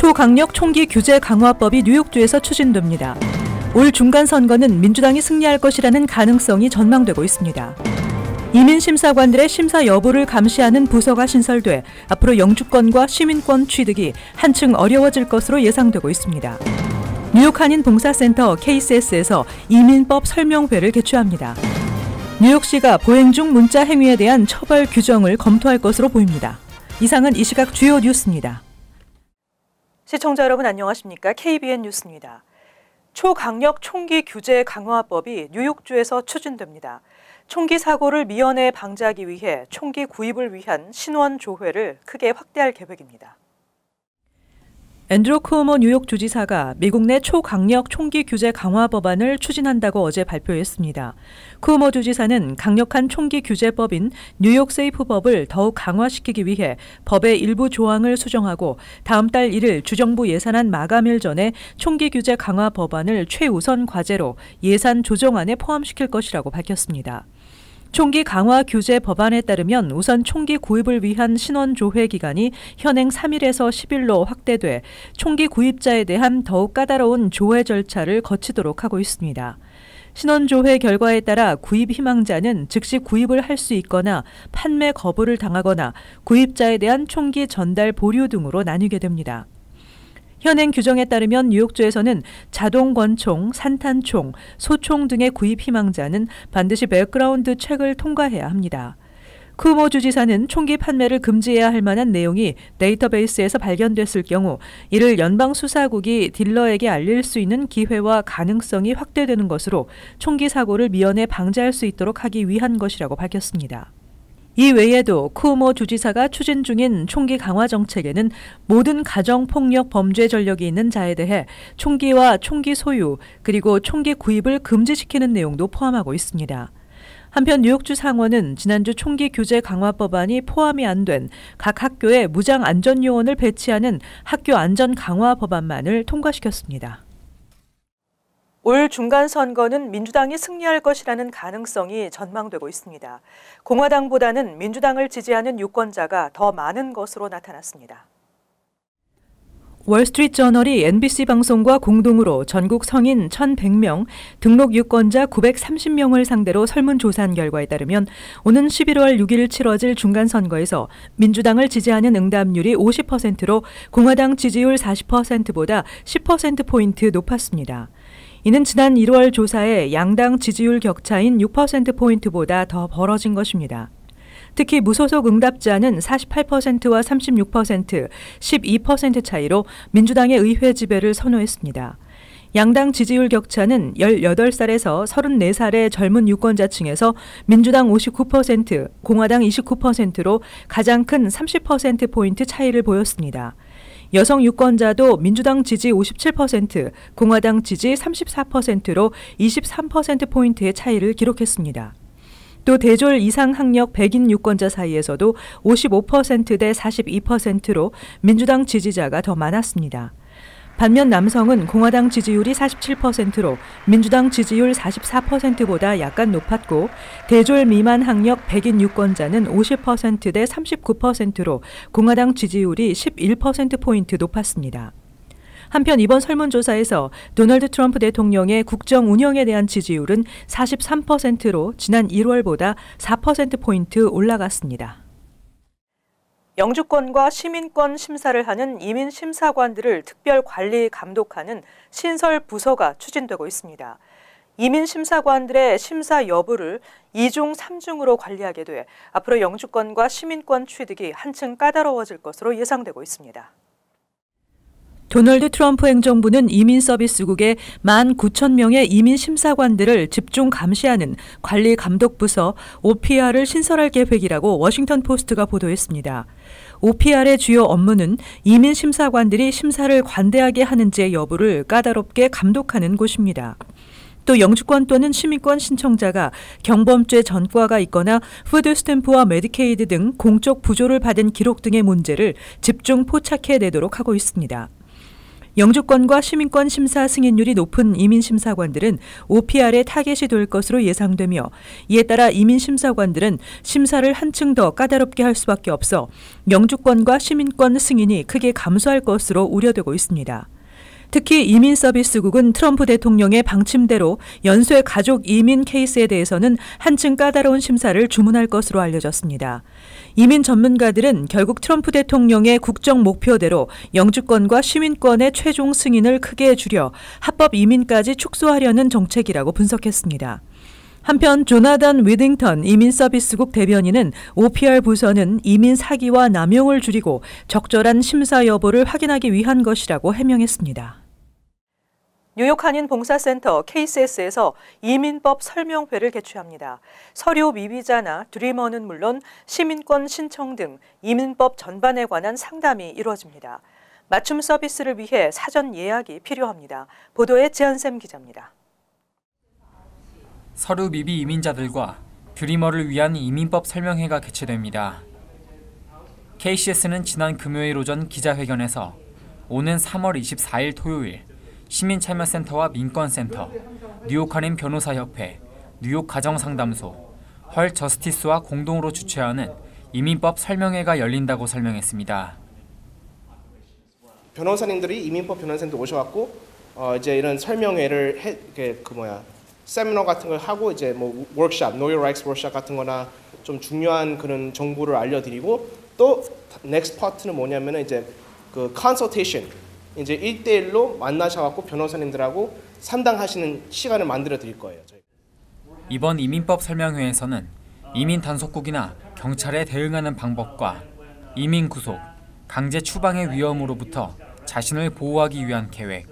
초강력 총기 규제 강화법이 뉴욕주에서 추진됩니다. 올 중간 선거는 민주당이 승리할 것이라는 가능성이 전망되고 있습니다. 이민 심사관들의 심사 여부를 감시하는 부서가 신설돼 앞으로 영주권과 시민권 취득이 한층 어려워질 것으로 예상되고 있습니다. 뉴욕 한인 봉사센터 KCS에서 이민법 설명회를 개최합니다. 뉴욕시가 보행 중 문자 행위에 대한 처벌 규정을 검토할 것으로 보입니다. 이상은 이 시각 주요 뉴스입니다. 시청자 여러분 안녕하십니까? KBN 뉴스입니다. 초강력 총기 규제 강화법이 뉴욕주에서 추진됩니다. 총기 사고를 미연에 방지하기 위해 총기 구입을 위한 신원 조회를 크게 확대할 계획입니다. 앤드루 쿠오모 뉴욕 주지사가 미국 내 초강력 총기 규제 강화 법안을 추진한다고 어제 발표했습니다. 쿠오모 주지사는 강력한 총기 규제법인 뉴욕 세이프법을 더욱 강화시키기 위해 법의 일부 조항을 수정하고 다음 달 1일 주정부 예산안 마감일 전에 총기 규제 강화 법안을 최우선 과제로 예산 조정안에 포함시킬 것이라고 밝혔습니다. 총기 강화 규제 법안에 따르면 우선 총기 구입을 위한 신원 조회 기간이 현행 3일에서 10일로 확대돼 총기 구입자에 대한 더욱 까다로운 조회 절차를 거치도록 하고 있습니다. 신원 조회 결과에 따라 구입 희망자는 즉시 구입을 할 수 있거나 판매 거부를 당하거나 구입자에 대한 총기 전달 보류 등으로 나뉘게 됩니다. 현행 규정에 따르면 뉴욕주에서는 자동 권총, 산탄총, 소총 등의 구입 희망자는 반드시 백그라운드 체크를 통과해야 합니다. 쿠오모 주지사는 총기 판매를 금지해야 할 만한 내용이 데이터베이스에서 발견됐을 경우 이를 연방수사국이 딜러에게 알릴 수 있는 기회와 가능성이 확대되는 것으로 총기 사고를 미연에 방지할 수 있도록 하기 위한 것이라고 밝혔습니다. 이 외에도 쿠오모 주지사가 추진 중인 총기 강화 정책에는 모든 가정폭력 범죄 전력이 있는 자에 대해 총기와 총기 소유 그리고 총기 구입을 금지시키는 내용도 포함하고 있습니다. 한편 뉴욕주 상원은 지난주 총기 규제 강화 법안이 포함이 안 된 각 학교에 무장 안전 요원을 배치하는 학교 안전 강화 법안만을 통과시켰습니다. 올 중간 선거는 민주당이 승리할 것이라는 가능성이 전망되고 있습니다. 공화당보다는 민주당을 지지하는 유권자가 더 많은 것으로 나타났습니다. 월스트리트저널이 NBC 방송과 공동으로 전국 성인 1,100명, 등록 유권자 930명을 상대로 설문조사한 결과에 따르면 오는 11월 6일 치러질 중간선거에서 민주당을 지지하는 응답률이 50%로 공화당 지지율 40%보다 10%포인트 높았습니다. 이는 지난 1월 조사에 양당 지지율 격차인 6%포인트보다 더 벌어진 것입니다. 특히 무소속 응답자는 48%와 36%, 12% 차이로 민주당의 의회 지배를 선호했습니다. 양당 지지율 격차는 18살에서 34살의 젊은 유권자층에서 민주당 59%, 공화당 29%로 가장 큰 30%포인트 차이를 보였습니다. 여성 유권자도 민주당 지지 57%, 공화당 지지 34%로 23%포인트의 차이를 기록했습니다. 또 대졸 이상 학력 백인 유권자 사이에서도 55% 대 42%로 민주당 지지자가 더 많았습니다. 반면 남성은 공화당 지지율이 47%로 민주당 지지율 44%보다 약간 높았고 대졸 미만 학력 백인 유권자는 50% 대 39%로 공화당 지지율이 11%포인트 높았습니다. 한편 이번 설문조사에서 도널드 트럼프 대통령의 국정 운영에 대한 지지율은 43%로 지난 1월보다 4%포인트 올라갔습니다. 영주권과 시민권 심사를 하는 이민 심사관들을 특별 관리 감독하는 신설 부서가 추진되고 있습니다. 이민 심사관들의 심사 여부를 2중 3중으로 관리하게 돼 앞으로 영주권과 시민권 취득이 한층 까다로워질 것으로 예상되고 있습니다. 도널드 트럼프 행정부는 이민서비스국에 19,000명의 이민 심사관들을 집중 감시하는 관리감독부서 OPR을 신설할 계획이라고 워싱턴 포스트가 보도했습니다. OPR의 주요 업무는 이민 심사관들이 심사를 관대하게 하는지의 여부를 까다롭게 감독하는 곳입니다. 또 영주권 또는 시민권 신청자가 경범죄 전과가 있거나 푸드스탬프와 메디케이드 등 공적 부조를 받은 기록 등의 문제를 집중 포착해내도록 하고 있습니다. 영주권과 시민권 심사 승인율이 높은 이민심사관들은 OPR에 타겟이 될 것으로 예상되며 이에 따라 이민심사관들은 심사를 한층 더 까다롭게 할 수밖에 없어 영주권과 시민권 승인이 크게 감소할 것으로 우려되고 있습니다. 특히 이민서비스국은 트럼프 대통령의 방침대로 연쇄 가족 이민 케이스에 대해서는 한층 까다로운 심사를 주문할 것으로 알려졌습니다. 이민 전문가들은 결국 트럼프 대통령의 국정 목표대로 영주권과 시민권의 최종 승인을 크게 줄여 합법 이민까지 축소하려는 정책이라고 분석했습니다. 한편 조나단 위딩턴 이민서비스국 대변인은 OPR 부서는 이민 사기와 남용을 줄이고 적절한 심사 여부를 확인하기 위한 것이라고 해명했습니다. 뉴욕 한인 봉사센터 KCS에서 이민법 설명회를 개최합니다. 서류 미비자나 드리머는 물론 시민권 신청 등 이민법 전반에 관한 상담이 이루어집니다. 맞춤 서비스를 위해 사전 예약이 필요합니다. 보도에 지한샘 기자입니다. 서류 미비 이민자들과 드리머를 위한 이민법 설명회가 개최됩니다. KCS는 지난 금요일 오전 기자회견에서 오는 3월 24일 토요일 시민참여센터와 민권센터, 뉴욕 한인 변호사협회, 뉴욕 가정상담소, 헐 저스티스와 공동으로 주최하는 이민법 설명회가 열린다고 설명했습니다. 변호사님들이 이민법 변호사님들 오셔갖고 이제 이런 설명회를 세미너 같은 걸 하고 이제 뭐 워크숍, Know Your Rights 워크숍 같은 거나 좀 중요한 그런 정보를 알려드리고 또 next part는 뭐냐면은 이제 그 consultation 이제 1대1로 만나셔갖고 변호사님들하고 상담하시는 시간을 만들어 드릴 거예요. 이번 이민법 설명회에서는 이민 단속국이나 경찰에 대응하는 방법과 이민 구속, 강제 추방의 위험으로부터 자신을 보호하기 위한 계획,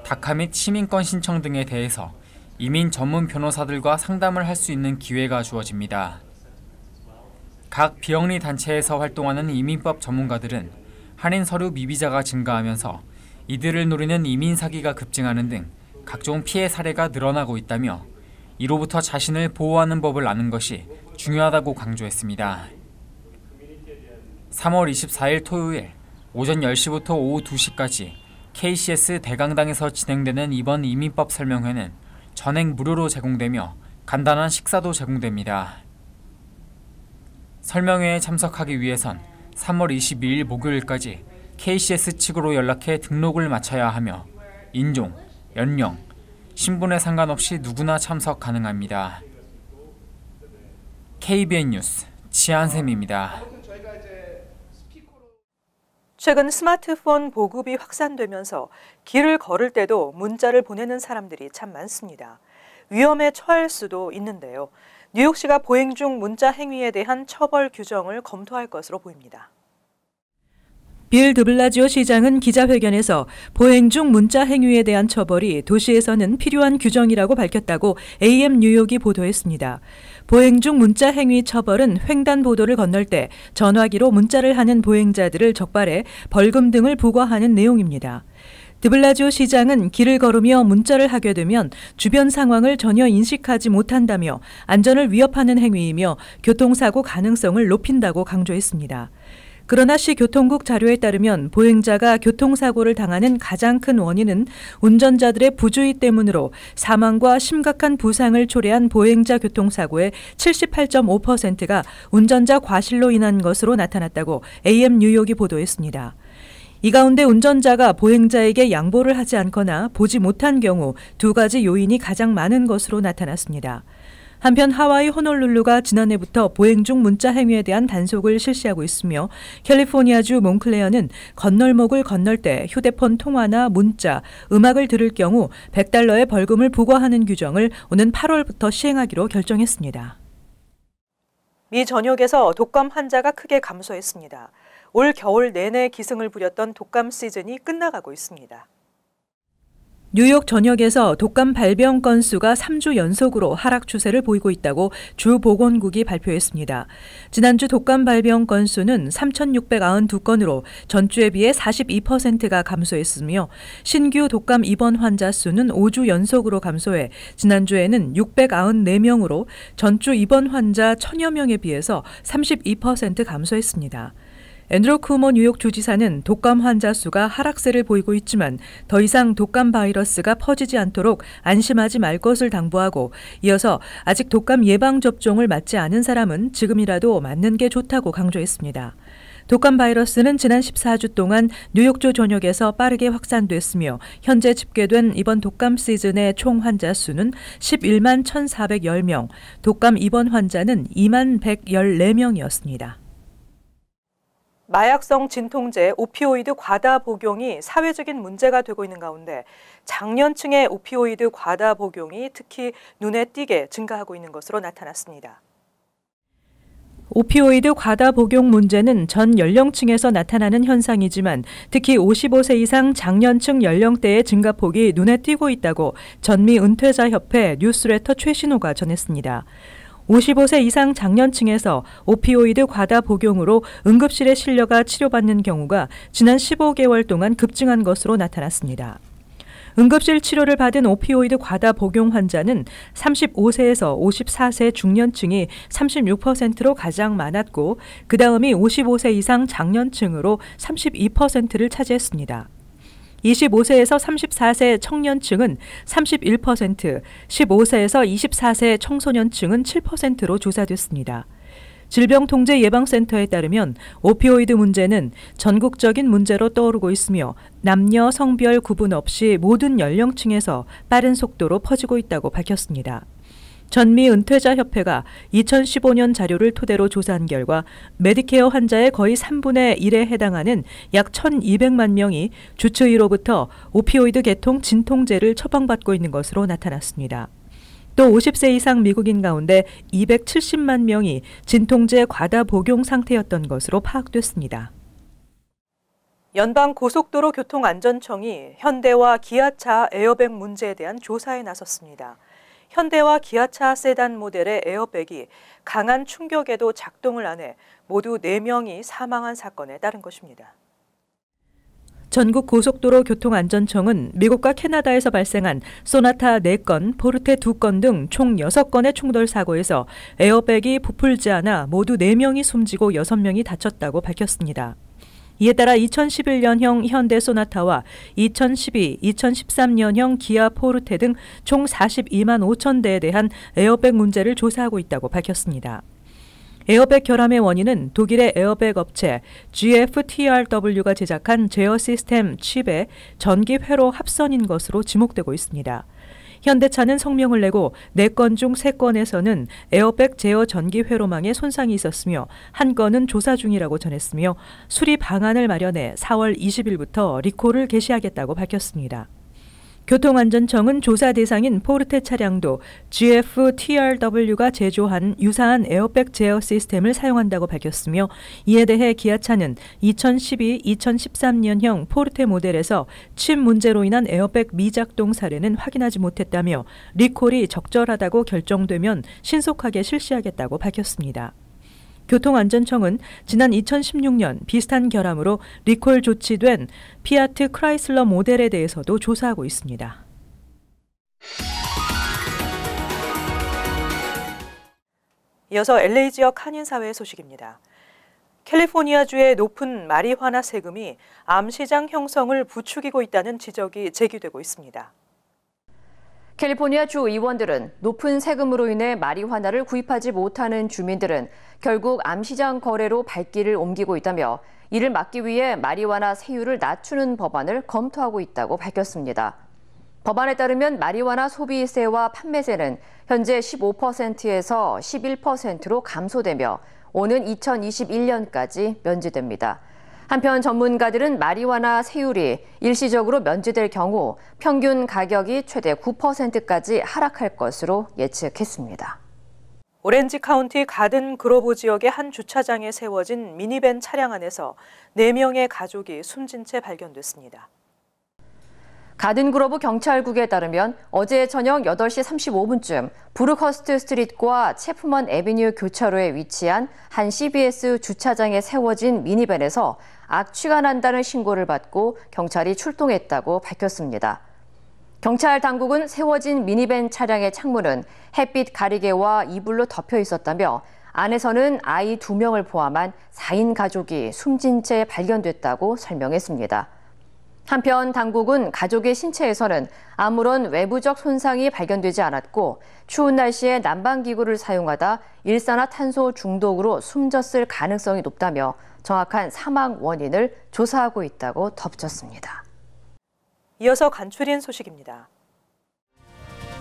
다카 및 시민권 신청 등에 대해서 이민 전문 변호사들과 상담을 할 수 있는 기회가 주어집니다. 각 비영리 단체에서 활동하는 이민법 전문가들은 한인 서류 미비자가 증가하면서 이들을 노리는 이민 사기가 급증하는 등 각종 피해 사례가 늘어나고 있다며 이로부터 자신을 보호하는 법을 아는 것이 중요하다고 강조했습니다. 3월 24일 토요일 오전 10시부터 오후 2시까지 KCS 대강당에서 진행되는 이번 이민법 설명회는 전액 무료로 제공되며 간단한 식사도 제공됩니다. 설명회에 참석하기 위해선 3월 22일 목요일까지 KCS 측으로 연락해 등록을 마쳐야 하며 인종, 연령, 신분에 상관없이 누구나 참석 가능합니다. KBN 뉴스 지한샘입니다. 최근 스마트폰 보급이 확산되면서 길을 걸을 때도 문자를 보내는 사람들이 참 많습니다. 위험에 처할 수도 있는데요. 뉴욕시가 보행 중 문자 행위에 대한 처벌 규정을 검토할 것으로 보입니다. 빌 드블라지오 시장은 기자회견에서 보행 중 문자 행위에 대한 처벌이 도시에서는 필요한 규정이라고 밝혔다고 AM 뉴욕이 보도했습니다. 보행 중 문자 행위 처벌은 횡단보도를 건널 때 전화기로 문자를 하는 보행자들을 적발해 벌금 등을 부과하는 내용입니다. 드블라지오 시장은 길을 걸으며 문자를 하게 되면 주변 상황을 전혀 인식하지 못한다며 안전을 위협하는 행위이며 교통사고 가능성을 높인다고 강조했습니다. 그러나 시 교통국 자료에 따르면 보행자가 교통사고를 당하는 가장 큰 원인은 운전자들의 부주의 때문으로 사망과 심각한 부상을 초래한 보행자 교통사고의 78.5%가 운전자 과실로 인한 것으로 나타났다고 AM 뉴욕이 보도했습니다. 이 가운데 운전자가 보행자에게 양보를 하지 않거나 보지 못한 경우 두 가지 요인이 가장 많은 것으로 나타났습니다. 한편 하와이 호놀룰루가 지난해부터 보행 중 문자 행위에 대한 단속을 실시하고 있으며 캘리포니아주 몽클레어는 건널목을 건널 때 휴대폰 통화나 문자, 음악을 들을 경우 $100의 벌금을 부과하는 규정을 오는 8월부터 시행하기로 결정했습니다. 미 전역에서 독감 환자가 크게 감소했습니다. 올 겨울 내내 기승을 부렸던 독감 시즌이 끝나가고 있습니다. 뉴욕 전역에서 독감 발병 건수가 3주 연속으로 하락 추세를 보이고 있다고 주 보건국이 발표했습니다. 지난주 독감 발병 건수는 3,692건으로 전주에 비해 42%가 감소했으며 신규 독감 입원 환자 수는 5주 연속으로 감소해 지난주에는 694명으로 전주 입원 환자 1,000여 명에 비해서 32% 감소했습니다. 앤드루 쿠오모 뉴욕 주지사는 독감 환자 수가 하락세를 보이고 있지만 더 이상 독감 바이러스가 퍼지지 않도록 안심하지 말 것을 당부하고 이어서 아직 독감 예방접종을 맞지 않은 사람은 지금이라도 맞는 게 좋다고 강조했습니다. 독감 바이러스는 지난 14주 동안 뉴욕주 전역에서 빠르게 확산됐으며 현재 집계된 이번 독감 시즌의 총 환자 수는 11만 1,410명, 독감 입원 환자는 2만 114명이었습니다. 마약성 진통제 오피오이드 과다 복용이 사회적인 문제가 되고 있는 가운데 장년층의 오피오이드 과다 복용이 특히 눈에 띄게 증가하고 있는 것으로 나타났습니다. 오피오이드 과다 복용 문제는 전 연령층에서 나타나는 현상이지만 특히 55세 이상 장년층 연령대의 증가폭이 눈에 띄고 있다고 전미은퇴자협회 뉴스레터 최신호가 전했습니다. 55세 이상 장년층에서 오피오이드 과다 복용으로 응급실에 실려가 치료받는 경우가 지난 15개월 동안 급증한 것으로 나타났습니다. 응급실 치료를 받은 오피오이드 과다 복용 환자는 35세에서 54세 중년층이 36%로 가장 많았고 그 다음이 55세 이상 장년층으로 32%를 차지했습니다. 25세에서 34세 청년층은 31%, 15세에서 24세 청소년층은 7%로 조사됐습니다. 질병통제예방센터에 따르면 오피오이드 문제는 전국적인 문제로 떠오르고 있으며 남녀, 성별 구분 없이 모든 연령층에서 빠른 속도로 퍼지고 있다고 밝혔습니다. 전미은퇴자협회가 2015년 자료를 토대로 조사한 결과 메디케어 환자의 거의 3분의 1에 해당하는 약 1,200만 명이 주치의로부터 오피오이드 계통 진통제를 처방받고 있는 것으로 나타났습니다. 또 50세 이상 미국인 가운데 270만 명이 진통제 과다 복용 상태였던 것으로 파악됐습니다. 연방고속도로교통안전청이 현대와 기아차 에어백 문제에 대한 조사에 나섰습니다. 현대와 기아차 세단 모델의 에어백이 강한 충격에도 작동을 안 해 모두 4명이 사망한 사건에 따른 것입니다. 전국고속도로교통안전청은 미국과 캐나다에서 발생한 소나타 4건, 포르테 2건 등 총 6건의 충돌 사고에서 에어백이 부풀지 않아 모두 4명이 숨지고 6명이 다쳤다고 밝혔습니다. 이에 따라 2011년형 현대 소나타와 2012, 2013년형 기아 포르테 등 총 42만 5천 대에 대한 에어백 문제를 조사하고 있다고 밝혔습니다. 에어백 결함의 원인은 독일의 에어백 업체 GFTRW가 제작한 제어 시스템 칩의 전기 회로 합선인 것으로 지목되고 있습니다. 현대차는 성명을 내고 4건 중 3건에서는 에어백 제어 전기 회로망에 손상이 있었으며 한 건은 조사 중이라고 전했으며 수리 방안을 마련해 4월 20일부터 리콜을 개시하겠다고 밝혔습니다. 교통안전청은 조사 대상인 포르테 차량도 GFTRW가 제조한 유사한 에어백 제어 시스템을 사용한다고 밝혔으며 이에 대해 기아차는 2012, 2013년형 포르테 모델에서 칩 문제로 인한 에어백 미작동 사례는 확인하지 못했다며 리콜이 적절하다고 결정되면 신속하게 실시하겠다고 밝혔습니다. 교통안전청은 지난 2016년 비슷한 결함으로 리콜 조치된 피아트 크라이슬러 모델에 대해서도 조사하고 있습니다. 이어서 LA 지역 한인사회 소식입니다. 캘리포니아주의 높은 마리화나 세금이 암시장 형성을 부추기고 있다는 지적이 제기되고 있습니다. 캘리포니아 주 의원들은 높은 세금으로 인해 마리화나를 구입하지 못하는 주민들은 결국 암시장 거래로 발길을 옮기고 있다며 이를 막기 위해 마리화나 세율을 낮추는 법안을 검토하고 있다고 밝혔습니다. 법안에 따르면 마리화나 소비세와 판매세는 현재 15%에서 11%로 감소되며 오는 2021년까지 면제됩니다. 한편 전문가들은 마리화나 세율이 일시적으로 면제될 경우 평균 가격이 최대 9%까지 하락할 것으로 예측했습니다. 오렌지 카운티 가든 그로브 지역의 한 주차장에 세워진 미니밴 차량 안에서 4명의 가족이 숨진 채 발견됐습니다. 가든 그로브 경찰국에 따르면 어제 저녁 8시 35분쯤 브루커스트 스트리트과 체프먼 애비뉴 교차로에 위치한 한 CBS 주차장에 세워진 미니밴에서 악취가 난다는 신고를 받고 경찰이 출동했다고 밝혔습니다. 경찰 당국은 세워진 미니밴 차량의 창문은 햇빛 가리개와 이불로 덮여 있었다며 안에서는 아이 2명을 포함한 4인 가족이 숨진 채 발견됐다고 설명했습니다. 한편 당국은 가족의 신체에서는 아무런 외부적 손상이 발견되지 않았고 추운 날씨에 난방기구를 사용하다 일산화탄소 중독으로 숨졌을 가능성이 높다며 정확한 사망 원인을 조사하고 있다고 덧붙였습니다. 이어서 간추린 소식입니다.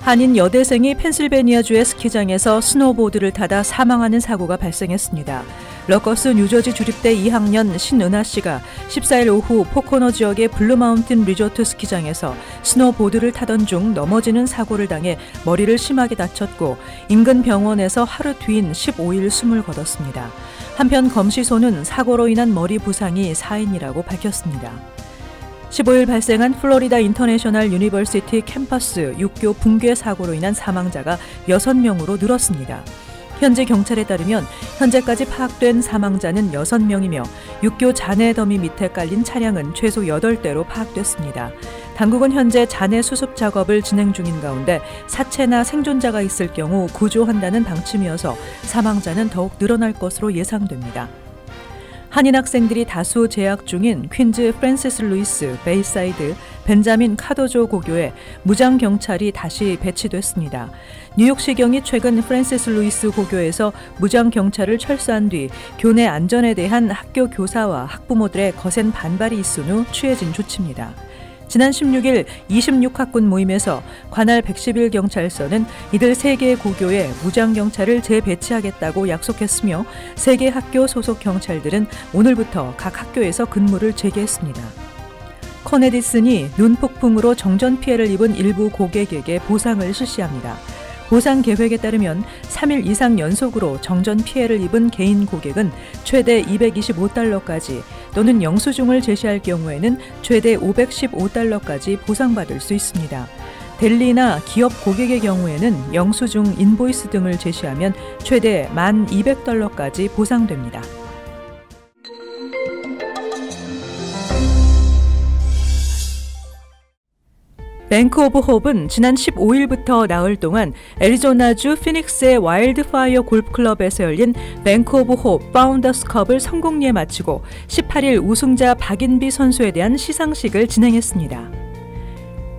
한인 여대생이 펜실베니아주의 스키장에서 스노보드를 타다 사망하는 사고가 발생했습니다. 러커스 뉴저지 주립대 2학년 신은하 씨가 14일 오후 포코너 지역의 블루마운틴 리조트 스키장에서 스노보드를 타던 중 넘어지는 사고를 당해 머리를 심하게 다쳤고 인근 병원에서 하루 뒤인 15일 숨을 거뒀습니다. 한편 검시소는 사고로 인한 머리 부상이 사인이라고 밝혔습니다. 15일 발생한 플로리다 인터내셔널 유니버시티 캠퍼스 육교 붕괴 사고로 인한 사망자가 6명으로 늘었습니다. 현지 경찰에 따르면 현재까지 파악된 사망자는 6명이며 육교 잔해 더미 밑에 깔린 차량은 최소 8대로 파악됐습니다. 당국은 현재 잔해 수습 작업을 진행 중인 가운데 사체나 생존자가 있을 경우 구조한다는 방침이어서 사망자는 더욱 늘어날 것으로 예상됩니다. 한인 학생들이 다수 재학 중인 퀸즈 프랜시스 루이스 베이사이드 벤자민 카도조 고교에 무장 경찰이 다시 배치됐습니다. 뉴욕시경이 최근 프랜시스 루이스 고교에서 무장 경찰을 철수한 뒤 교내 안전에 대한 학교 교사와 학부모들의 거센 반발이 있은 후 취해진 조치입니다. 지난 16일 26학군 모임에서 관할 111경찰서는 이들 3개의 고교에 무장경찰을 재배치하겠다고 약속했으며 3개 학교 소속 경찰들은 오늘부터 각 학교에서 근무를 재개했습니다. 커네디슨이 눈폭풍으로 정전 피해를 입은 일부 고객에게 보상을 실시합니다. 보상 계획에 따르면 3일 이상 연속으로 정전 피해를 입은 개인 고객은 최대 $225까지 또는 영수증을 제시할 경우에는 최대 $515까지 보상받을 수 있습니다. 델리나 기업 고객의 경우에는 영수증, 인보이스 등을 제시하면 최대 $1,200까지 보상됩니다. 뱅크 오브 홉은 지난 15일부터 나흘 동안 애리조나주 피닉스의 와일드파이어 골프클럽에서 열린 뱅크 오브 홉 파운더스컵을 성공리에 마치고 18일 우승자 박인비 선수에 대한 시상식을 진행했습니다.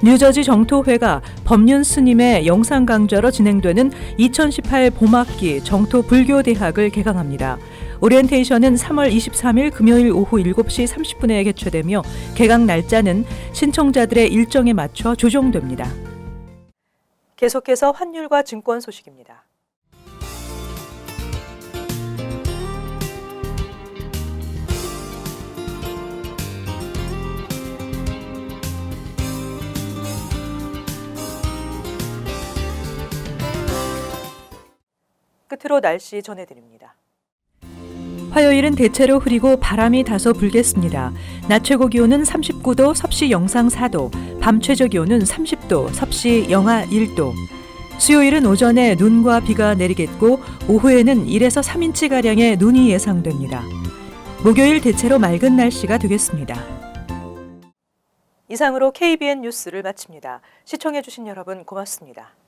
뉴저지 정토회가 법륜 스님의 영상 강좌로 진행되는 2018 봄학기 정토불교대학을 개강합니다. 오리엔테이션은 3월 23일 금요일 오후 7시 30분에 개최되며 개강 날짜는 신청자들의 일정에 맞춰 조정됩니다. 계속해서 환율과 증권 소식입니다. 끝으로 날씨 전해드립니다. 화요일은 대체로 흐리고 바람이 다소 불겠습니다. 낮 최고 기온은 39도, 섭씨 영상 4도, 밤 최저 기온은 30도, 섭씨 영하 1도. 수요일은 오전에 눈과 비가 내리겠고 오후에는 1에서 3인치가량의 눈이 예상됩니다. 목요일 대체로 맑은 날씨가 되겠습니다. 이상으로 KBN 뉴스를 마칩니다. 시청해주신 여러분 고맙습니다.